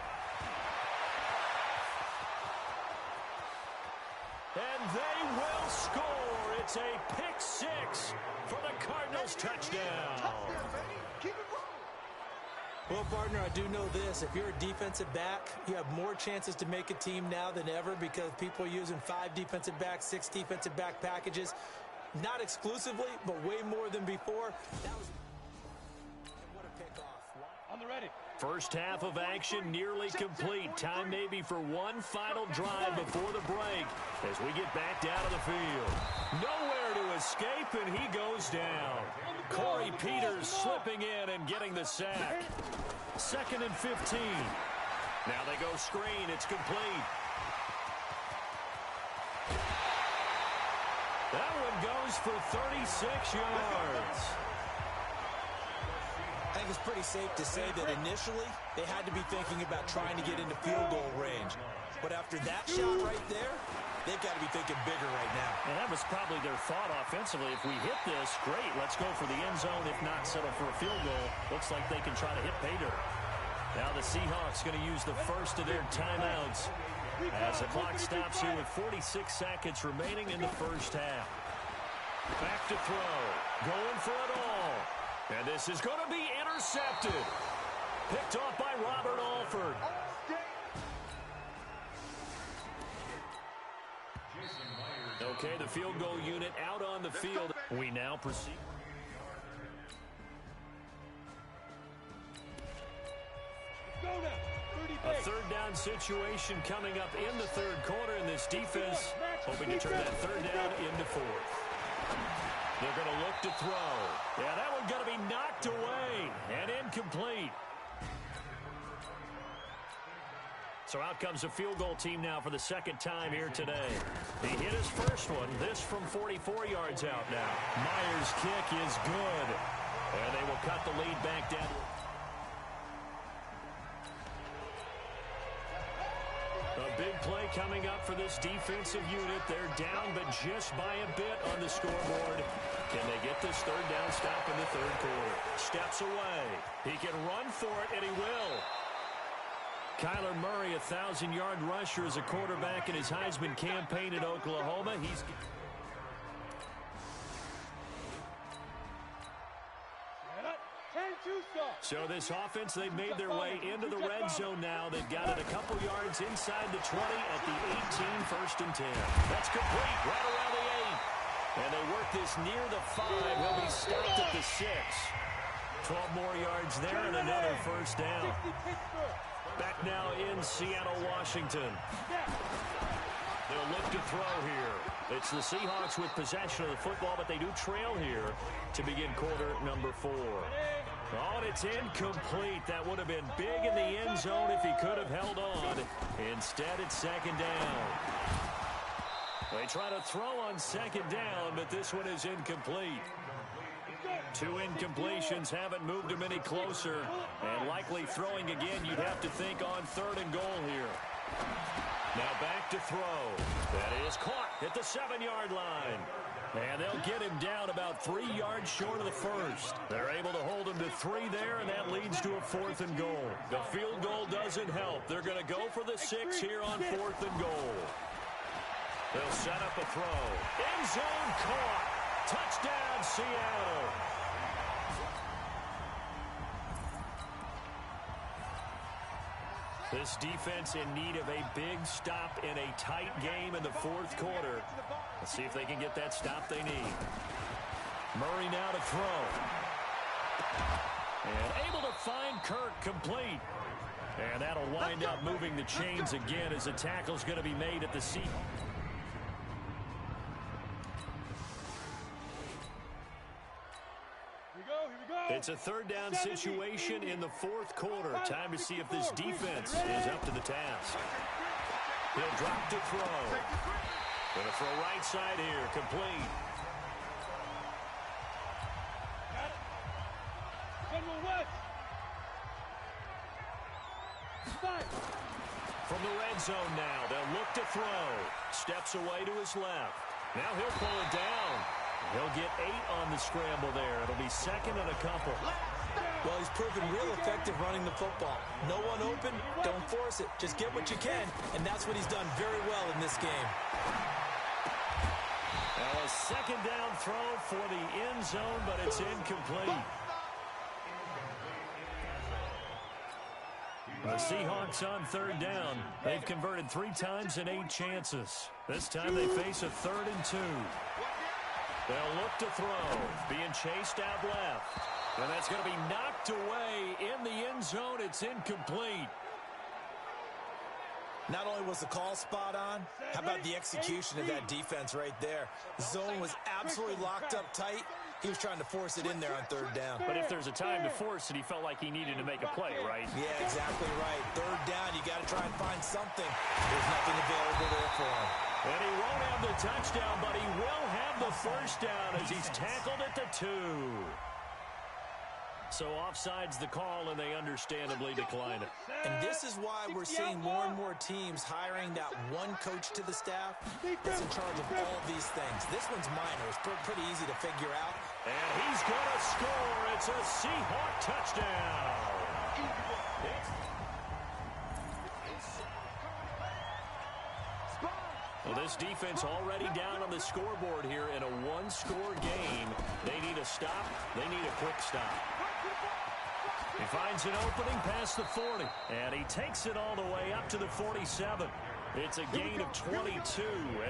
And they will score. It's a pick 6 for the Cardinals touchdown.
Well, partner, I do know this. If you're a defensive back, you have more chances to make a team now than ever because people are using 5 defensive backs, 6 defensive back packages. Not exclusively, but way more than before. That was... And what a pickoff.
On the ready.
First half of action nearly complete. Time maybe for one final drive before the break as we get back down to the field. Nowhere to escape, and he goes down. Corey Peters slipping in and getting the sack. 2nd and 15. Now they go screen. It's complete. That one goes for 36 yards.
I think it's pretty safe to say that initially they had to be thinking about trying to get into field goal range. But after that shot right there, they've got to be thinking bigger right now.
And that was probably their thought offensively. If we hit this, great, let's go for the end zone. If not, settle for a field goal. Looks like they can try to hit pay dirt. Now the Seahawks going to use the first of their timeouts as the clock stops here with 46 seconds remaining in the first half. Back to throw. Going for it all. And this is going to be intercepted. Picked off by Robert Alford. Okay, the field goal unit out on the field. We now proceed. A third down situation coming up in the third quarter, in this defense hoping to turn that third down into 4th. They're going to look to throw. Yeah, that one going to be knocked away and incomplete. So out comes the field goal team now for the second time here today. He hit his first one. This from 44 yards out now. Myers' kick is good. And they will cut the lead back down. A big play coming up for this defensive unit. They're down, but just by a bit on the scoreboard. Can they get this third down stop in the third quarter? Steps away. He can run for it, and he will. Kyler Murray, a 1,000-yard rusher as a quarterback in his Heisman campaign at Oklahoma. So this offense, they've made their way into the red zone now. They've got it a couple yards inside the 20 at the 18, 1st and 10. That's complete, right around the 8. And they work this near the 5. He'll be stopped at the 6. 12 more yards there and another first down. Back now in Seattle, Washington. They'll look to throw here. It's the Seahawks with possession of the football, but they do trail here to begin quarter number 4. Oh, and it's incomplete. That would have been big in the end zone if he could have held on. Instead, it's second down. They try to throw on second down, but this one is incomplete. 2 incompletions haven't moved him any closer. And likely throwing again, you'd have to think on 3rd and goal here. Now back to throw. That is caught at the 7-yard line. And they'll get him down about 3 yards short of the first. They're able to hold him to 3 there, and that leads to a 4th and goal. The field goal doesn't help. They're going to go for the 6 here on 4th and goal. They'll set up a throw. End zone caught. Touchdown, Seattle. This defense in need of a big stop in a tight game in the fourth quarter. Let's see if they can get that stop they need. Murray now to throw. And able to find Kirk complete. And that'll wind up moving the chains again as the tackle's going to be made at the seat. It's a third down situation in the fourth quarter. Time to see if this defense is up to the task. He'll drop to throw. Going to throw right side here, complete. From the red zone now, they'll look to throw. Steps away to his left. Now he'll pull it down. He'll get 8 on the scramble there. It'll be second and a couple.
Well, he's proven real effective running the football. No one open, don't force it. Just get what you can, and that's what he's done very well in this game.
Now a second down throw for the end zone, but it's incomplete. The Seahawks on third down. They've converted 3 times in 8 chances. This time they face a 3rd and 2. They'll look to throw. Being chased out left. And that's going to be knocked away in the end zone. It's incomplete.
Not only was the call spot on, how about the execution of that defense right there? The zone was absolutely locked up tight. He was trying to force it in there on third down.
But if there's a time to force it, he felt like he needed to make a play, right?
Yeah, exactly right. Third down, you got to try and find something. There's nothing available there for him.
And he won't have the touchdown, but he will have the first down as he's tackled at the 2. So offside's the call, and they understandably decline it.
And this is why we're seeing more and more teams hiring that one coach to the staff that's in charge of all these things. This one's minor. It's pretty easy to figure out.
And he's going to score. It's a Seahawk touchdown. Well, this defense already down on the scoreboard here in a one-score game. They need a stop. They need a quick stop. He finds an opening past the 40, and he takes it all the way up to the 47. It's a gain of 22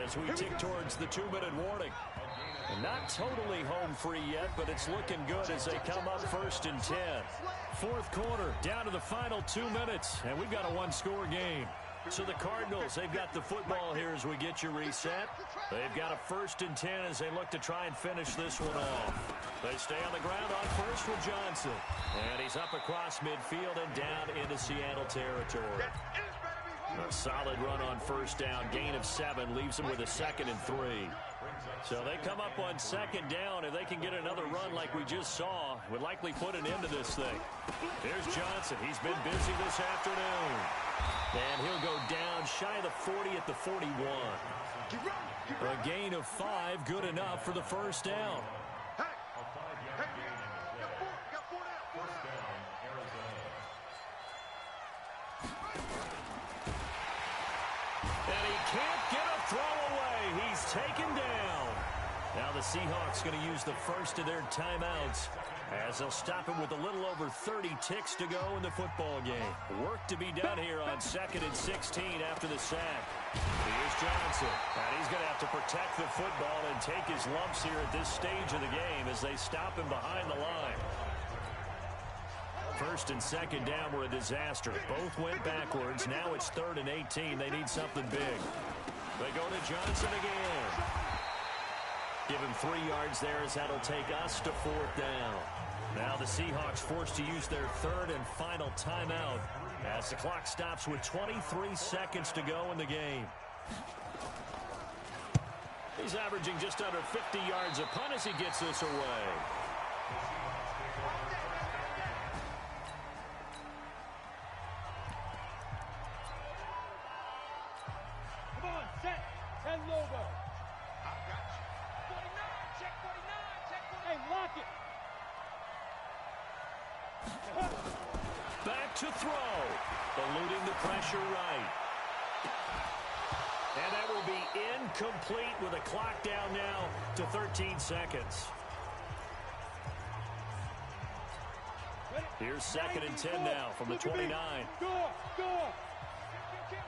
as we tick towards the 2-minute warning. And not totally home free yet, but it's looking good as they come up 1st and 10. Fourth quarter, down to the final 2 minutes, and we've got a one-score game. So the Cardinals, they've got the football here as we get you reset. They've got a 1st and 10 as they look to try and finish this one off. They stay on the ground on first with Johnson. And he's up across midfield and down into Seattle territory. A solid run on first down. Gain of 7 leaves them with a 2nd and 3. So they come up on 2nd down. If they can get another run like we just saw, would likely put an end to this thing. Here's Johnson. He's been busy this afternoon. And he'll go down shy of the 40 at the 41. A gain of 5, good enough for the first down. And he can't get a throw away. He's taken down. Now the Seahawks going to use the first of their timeouts as they'll stop him with a little over 30 ticks to go in the football game. Work to be done here on 2nd and 16 after the sack. Here's Johnson. And he's going to have to protect the football and take his lumps here at this stage of the game as they stop him behind the line. 1st and 2nd down were a disaster. Both went backwards. Now it's 3rd and 18. They need something big. They go to Johnson again. Give him 3 yards there as that'll take us to 4th down. Now the Seahawks forced to use their 3rd and final timeout as the clock stops with 23 seconds to go in the game. He's averaging just under 50 yards a punt as he gets this away.
Come on, set. 10 logo. Check 49. Hey, lock it.
Back to throw. Eluding the pressure right. And that will be incomplete with a clock down now to 13 seconds. Here's 2nd and 10 now from the 29.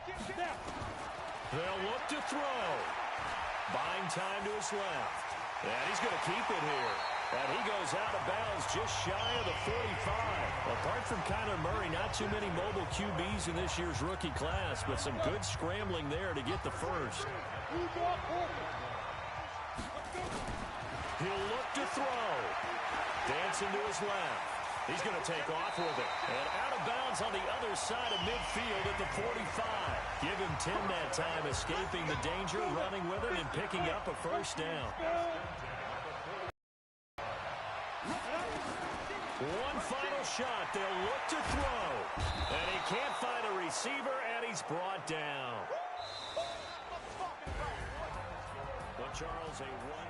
They'll look to throw. Buying time to his left. And he's going to keep it here. And he goes out of bounds just shy of the 45. Apart from Kyler Murray, not too many mobile QBs in this year's rookie class, but some good scrambling there to get the first. He'll look to throw. Dancing to his left. He's going to take off with it. And out of bounds on the other side of midfield at the 45. Give him 10 that time, escaping the danger, running with it, and picking up a first down. One final shot. They'll look to throw. And he can't find a receiver, and he's brought down. Well, Charles, a one.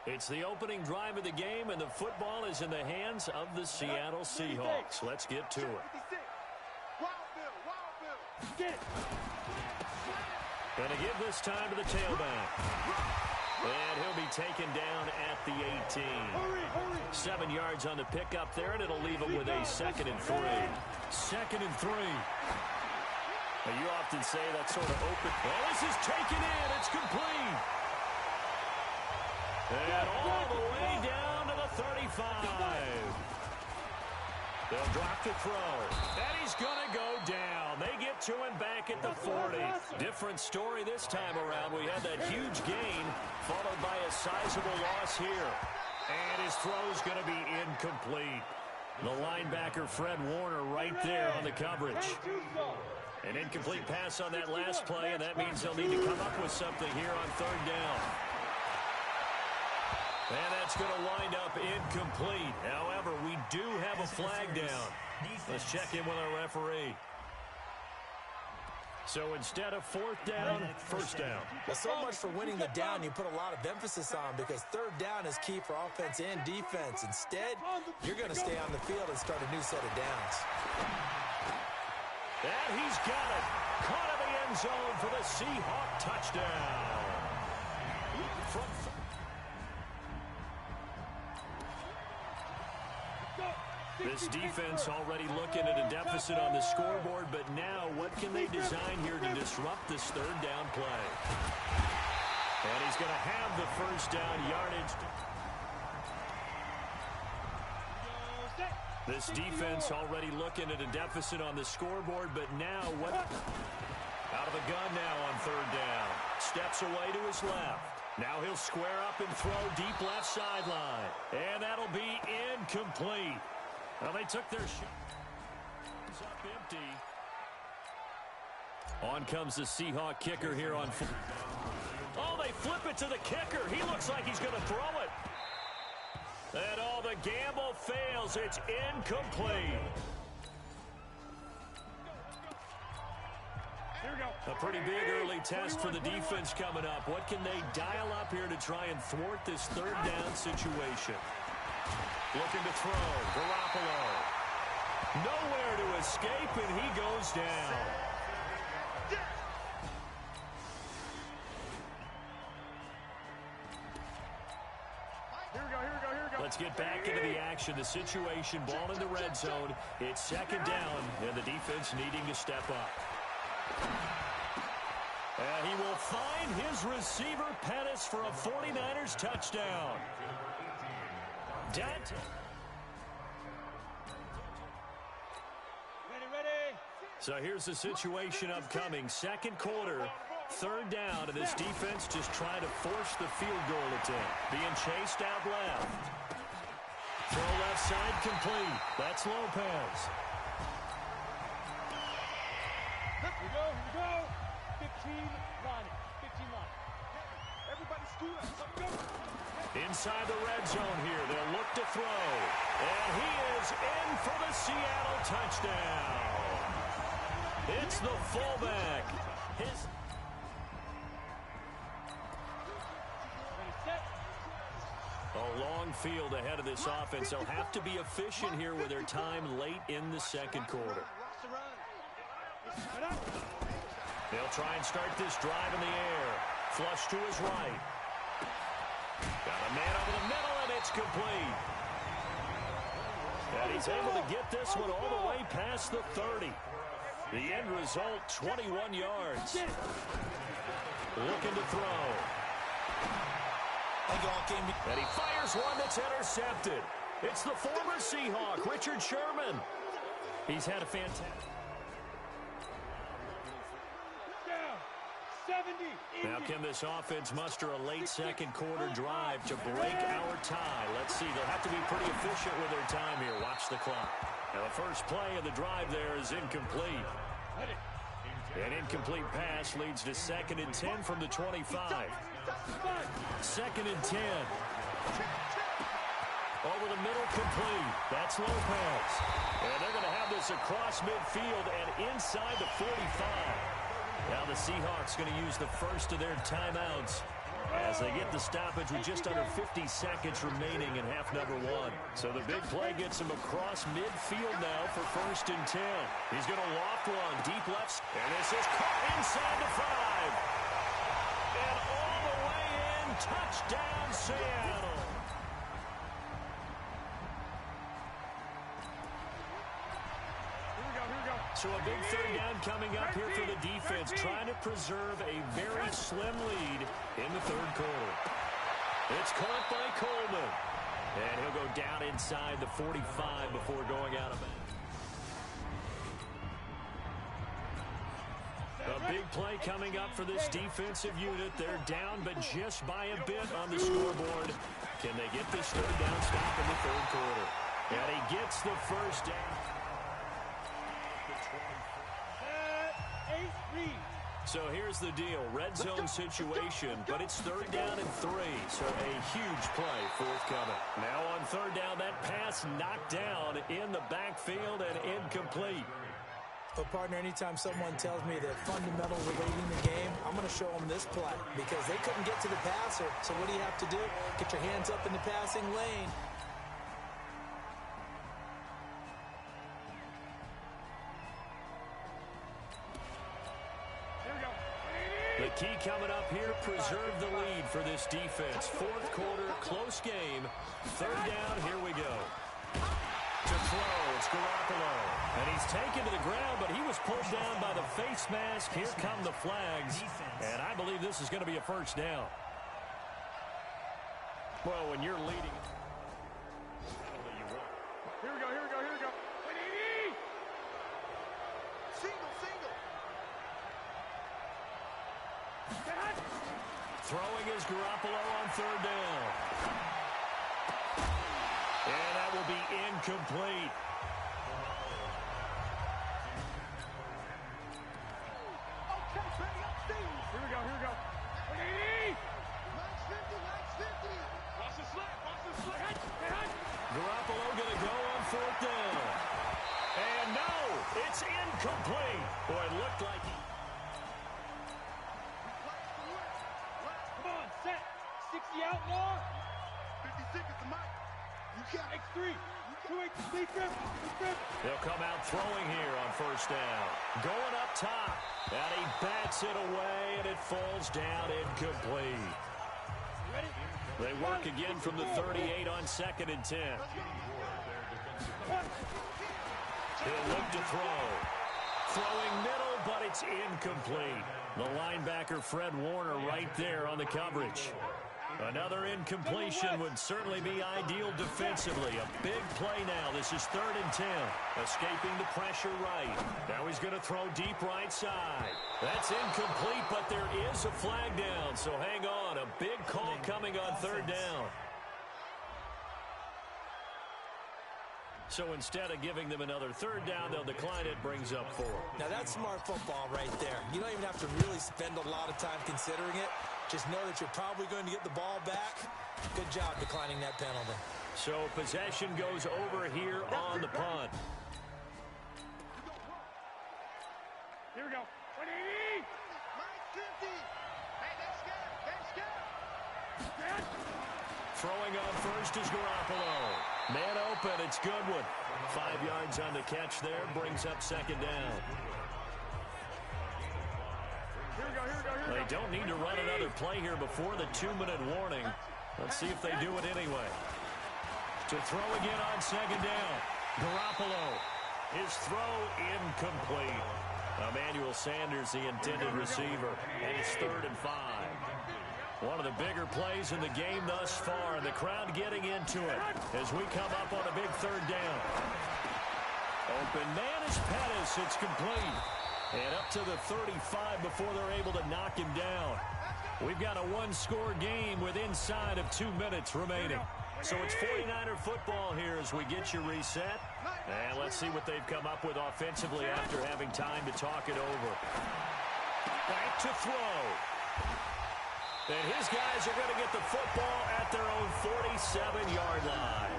It's the opening drive of the game, and the football is in the hands of the Seattle Seahawks. Let's get to it. Going to give this time to the tailback. And he'll be taken down at the 18. 7 yards on the pickup there, and it'll leave him with a 2nd and 3. 2nd and 3. Now, you often say that sort of open. Well, this is taken in. It's complete. And all the way down to the 35. They'll drop to throw. And he's going to go down. They get to him back at the 40. Different story this time around. We had that huge gain, followed by a sizable loss here. And his throw's going to be incomplete. The linebacker, Fred Warner, right there on the coverage. An incomplete pass on that last play, and that means they'll need to come up with something here on 3rd down. And that's going to wind up incomplete. However, we do have a flag down. Let's check in with our referee. So instead of 4th down, 1st down.
Well, so much for winning the down you put a lot of emphasis on, because 3rd down is key for offense and defense. Instead, you're going to stay on the field and start a new set of downs.
And he's got it. Caught in the end zone for the Seahawk touchdown. This defense already looking at a deficit on the scoreboard, but now what can they design here to disrupt this 3rd down play? And he's going to have the first down yardage. This defense already looking at a deficit on the scoreboard, but now what? Out of the gun now on third down. Steps away to his left. Now he'll square up and throw deep left sideline. And that'll be incomplete. Well, they took their shot. It's up empty. On comes the Seahawk kicker here on. Oh, they flip it to the kicker. He looks like he's going to throw it. And all the gamble fails. It's incomplete.
Here we go.
A pretty big early test for the defense coming up. What can they dial up here to try and thwart this third down situation? Looking to throw. Garoppolo. Nowhere to escape, and he goes down. Let's get back into the action. The situation, ball in the red zone. It's second down, and the defense needing to step up. And he will find his receiver, Pettis, for a 49ers touchdown. Dante.
Ready.
So here's the situation upcoming. Second quarter, third down, and this defense just trying to force the field goal attempt. Being chased out left. Throw left side complete. That's Lopez.
Here we go. 15 line. Everybody scoot up. Let's go.
Inside the red zone here. They'll look to throw. And he is in for the Seattle touchdown. It's the fullback. A long field ahead of this offense. They'll have to be efficient here with their time late in the second quarter. They'll try and start this drive in the air. Flush to his right. Got a man over the middle, and it's complete. And he's able to get this one all the way past the 30. The end result, 21 yards. Looking to throw. And he fires one that's intercepted. It's the former Seahawk, Richard Sherman. He's had a fantastic... Now can this offense muster a late second quarter drive to break our tie? Let's see. They'll have to be pretty efficient with their time here. Watch the clock. Now the first play of the drive there is incomplete. An incomplete pass leads to 2nd and 10 from the 25. 2nd and 10. Over the middle, complete. That's Lopez. And they're going to have this across midfield and inside the 45. Now the Seahawks going to use the first of their timeouts as they get the stoppage with just under 50 seconds remaining in half number 1. So the big play gets him across midfield now for 1st and 10. He's going to loft one deep left. And this is caught inside the 5. And all the way in, touchdown Seattle. So a big third down coming up here for the defense, trying to preserve a very slim lead in the third quarter. It's caught by Coleman. And he'll go down inside the 45 before going out of bounds. A big play coming up for this defensive unit. They're down, but just by a bit on the scoreboard. Can they get this third down stop in the third quarter? And he gets the first down. So here's the deal. Red zone situation, but it's third down and 3. So a huge play forthcoming. Now on third down, that pass knocked down in the backfield and incomplete.
But, partner, anytime someone tells me that fundamentals are leading the game, I'm going to show them this play because they couldn't get to the passer. So what do you have to do? Get your hands up in the passing lane.
The key coming up here, preserve the lead for this defense. Fourth quarter, close game. Third down, here we go. To throw, it's Garoppolo. And he's taken to the ground, but he was pulled down by the face mask. Here come the flags. And I believe this is going to be a first down. Well, when you're leading...
Here we go, here we go, here we go. 180! Single, single.
Throwing is Garoppolo on third down. And that will be incomplete.
Okay, ready up, Steve. Here we go, here we go. 180! Max 50, max 50. Watch the slap, watch the slap.
Garoppolo going to go on fourth down. And no, it's incomplete. Boy, it looked like he...
Come on, set. 60 outlaw. 50 seconds to Mike. You got X3.
They'll come out throwing here on first down. Going up top. And he bats it away, and it falls down incomplete. They work again from the 38 on 2nd and 10. He'll look to throw. Throwing middle, but it's incomplete. The linebacker, Fred Warner, right there on the coverage. Another incompletion would certainly be ideal defensively. A big play now. This is 3rd and 10. Escaping the pressure right. Now he's going to throw deep right side. That's incomplete, but there is a flag down. So hang on. A big call coming on 3rd down. So instead of giving them another 3rd down, they'll decline it. Brings up 4.
Now that's smart football right there. You don't even have to really spend a lot of time considering it. Just know that you're probably going to get the ball back. Good job declining that penalty.
So possession goes over here on the punt.
Here we go. 180! Mike 50! Hey, that's good. That's good.
Throwing on first is Garoppolo. Man open, it's Goodwin. 5 yards on the catch there, brings up 2nd down.
Here we go, here we go, here we go.
They don't need to run another play here before the 2-minute warning. Let's see if they do it anyway. To throw again on 2nd down. Garoppolo. His throw incomplete. Emmanuel Sanders, the intended receiver. And it's 3rd and 5. One of the bigger plays in the game thus far, and the crowd getting into it as we come up on a big 3rd down. Open man is Pettis. It's complete. And up to the 35 before they're able to knock him down. We've got a 1-score game with inside of 2 minutes remaining. So it's 49er football here as we get you reset. And let's see what they've come up with offensively after having time to talk it over. Back to throw. And his guys are going to get the football at their own 47-yard line.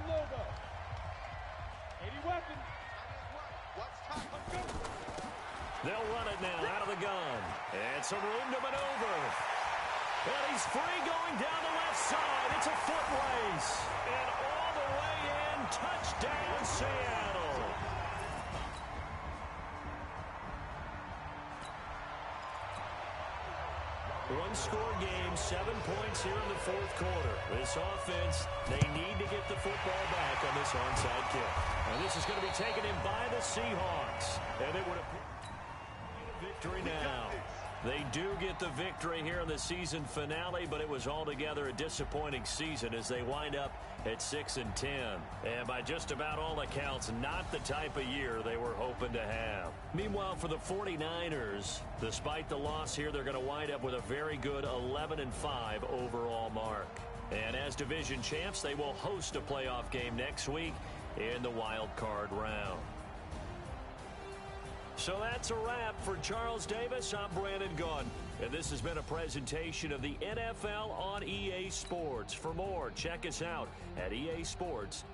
Logo. 80 weapons.
They'll run it now out of the gun. And some room to maneuver. And he's free going down the left side. It's a foot race. And all the way in. Touchdown, Seattle. One-score game, 7 points here in the 4th quarter. This offense, they need to get the football back on this onside kick. And this is going to be taken in by the Seahawks. And it would appear victory now. They do get the victory here in the season finale, but it was altogether a disappointing season as they wind up at 6-10. And by just about all accounts, not the type of year they were hoping to have. Meanwhile, for the 49ers, despite the loss here, they're going to wind up with a very good 11-5 overall mark. And as division champs, they will host a playoff game next week in the wild card round. So that's a wrap. For Charles Davis, I'm Brandon Gunn. And this has been a presentation of the NFL on EA Sports. For more, check us out at easports.com.